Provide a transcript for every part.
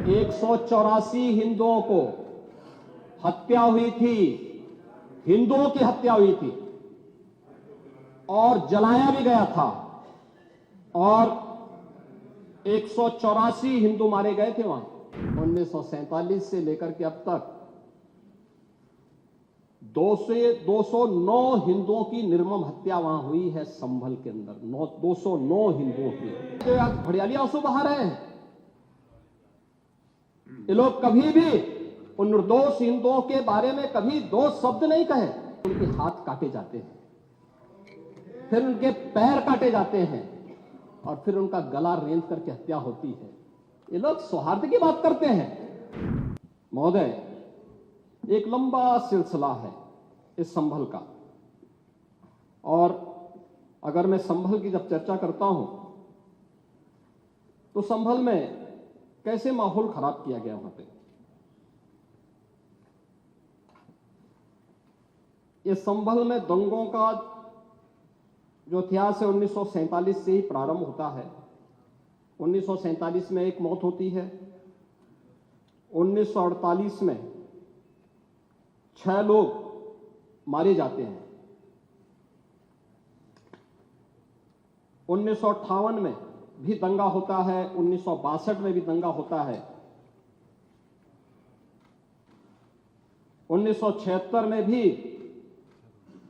184 हिंदुओं को हत्या हुई थी, हिंदुओं की हत्या हुई थी और जलाया भी गया था और 184 हिंदू मारे गए थे वहां। 1947 से लेकर के अब तक 209 हिंदुओं की निर्मम हत्या वहां हुई है। संभल के अंदर 209 हिंदुओं की जो आज भड़ियाली आंसू बहा रहे हैं। ये लोग कभी भी उन निर्दोष हिंदुओं के बारे में कभी दो शब्द नहीं कहे। उनके हाथ काटे जाते हैं, फिर उनके पैर काटे जाते हैं और फिर उनका गला रेंध करके हत्या होती है। ये लोग सौहार्द की बात करते हैं। महोदय, एक लंबा सिलसिला है इस संभल का, और अगर मैं संभल की जब चर्चा करता हूं तो संभल में कैसे माहौल खराब किया गया वहां पे। ये संभल में दंगों का जो इतिहास है 1947 से ही प्रारंभ होता है। 1947 में एक मौत होती है, 1948 में 6 लोग मारे जाते हैं, 1958 में भी दंगा होता है, 1962 में भी दंगा होता है, 1976 में भी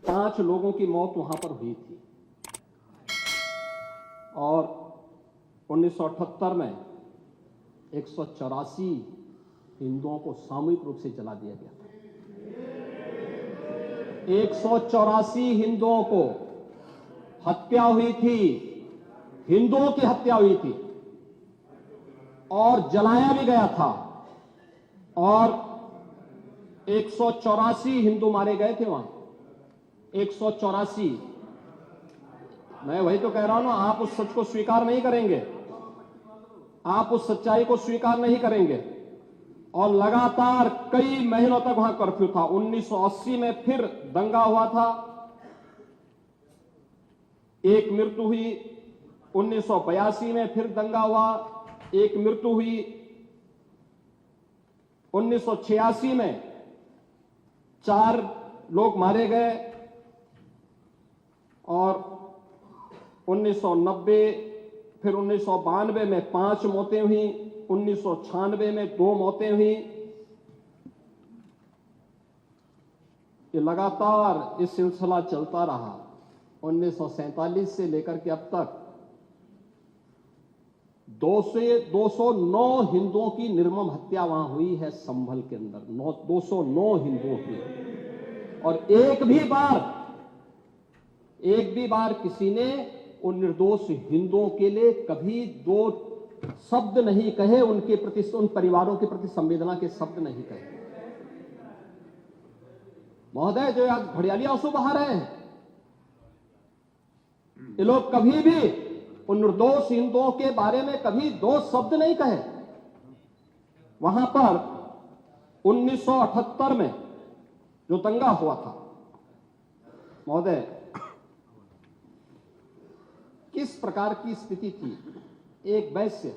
5 लोगों की मौत वहां पर हुई थी और 1978 में 184 हिंदुओं को सामूहिक रूप से जला दिया गया था। 184 हिंदुओं को हत्या हुई थी, हिंदुओं की हत्या हुई थी और जलाया भी गया था और 184 हिंदू मारे गए थे वहां। 184। मैं वही तो कह रहा हूं ना, आप उस सच को स्वीकार नहीं करेंगे, आप उस सच्चाई को स्वीकार नहीं करेंगे और लगातार कई महीनों तक वहां कर्फ्यू था। 1980 में फिर दंगा हुआ था, एक मृत्यु हुई। 1982 में फिर दंगा हुआ, एक मृत्यु हुई। 1986 में 4 लोग मारे गए और 1990 फिर 1992 में 5 मौतें हुई, 1996 में 2 मौतें हुई। ये लगातार इस सिलसिला चलता रहा। 1947 से लेकर के अब तक 209 हिंदुओं की निर्मम हत्या वहां हुई है संभल के अंदर, 209 हिंदुओं की। और एक भी बार किसी ने उन निर्दोष हिंदुओं के लिए कभी 2 शब्द नहीं कहे, उनके प्रति, उन परिवारों के प्रति संवेदना के शब्द नहीं कहे। महोदय, जो आज भड़ियाली आंसू बहा रहे हैं, ये लोग कभी भी उन निर्दोष हिंदुओं के बारे में कभी 2 शब्द नहीं कहे। वहां पर 1978 में जो दंगा हुआ था, महोदय, किस प्रकार की स्थिति थी। एक वैश्य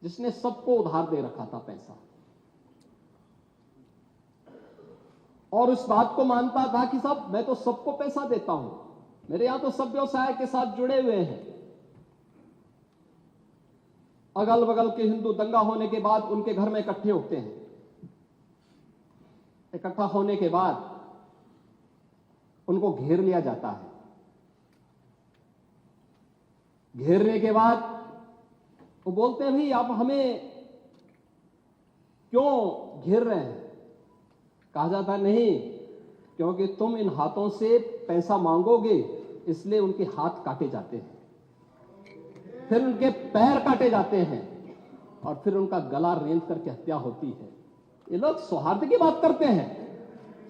जिसने सबको उधार दे रखा था पैसा, और उस बात को मानता था कि साहब मैं तो सबको पैसा देता हूं, मेरे यहां तो सब व्यवसाय के साथ जुड़े हुए हैं। अगल बगल के हिंदू दंगा होने के बाद उनके घर में इकट्ठे होते हैं। इकट्ठा होने के बाद उनको घेर लिया जाता है। घेरने के बाद वो बोलते हैं, भाई आप हमें क्यों घेर रहे हैं। कहा जाता नहीं, क्योंकि तुम इन हाथों से पैसा मांगोगे, इसलिए उनके हाथ काटे जाते हैं, फिर उनके पैर काटे जाते हैं और फिर उनका गला रेंध करके हत्या होती है। ये लोग सौहार्द की बात करते हैं।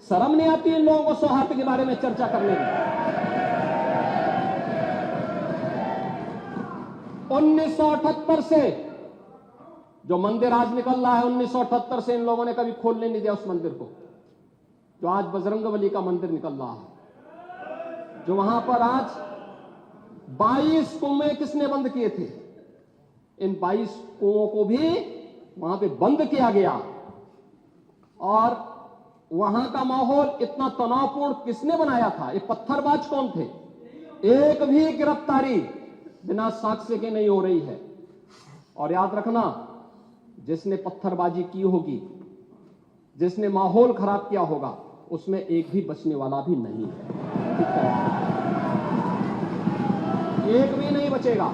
शर्म नहीं आती इन लोगों को सौहार्द के बारे में चर्चा करने में। 1978 से जो मंदिर आज निकल रहा है, 1978 से इन लोगों ने कभी खोलने नहीं दिया उस मंदिर को, जो आज बजरंगबली का मंदिर निकल रहा है, जो वहां पर आज 22 कुएं किसने बंद किए थे। इन 22 कुओं को भी वहां पे बंद किया गया और वहां का माहौल इतना तनावपूर्ण किसने बनाया था? ये पत्थरबाज कौन थे? एक भी गिरफ्तारी बिना साक्ष्य के नहीं हो रही है। और याद रखना, जिसने पत्थरबाजी की होगी, जिसने माहौल खराब किया होगा, उसमें एक भी बचने वाला भी नहीं है। एक भी नहीं बचेगा।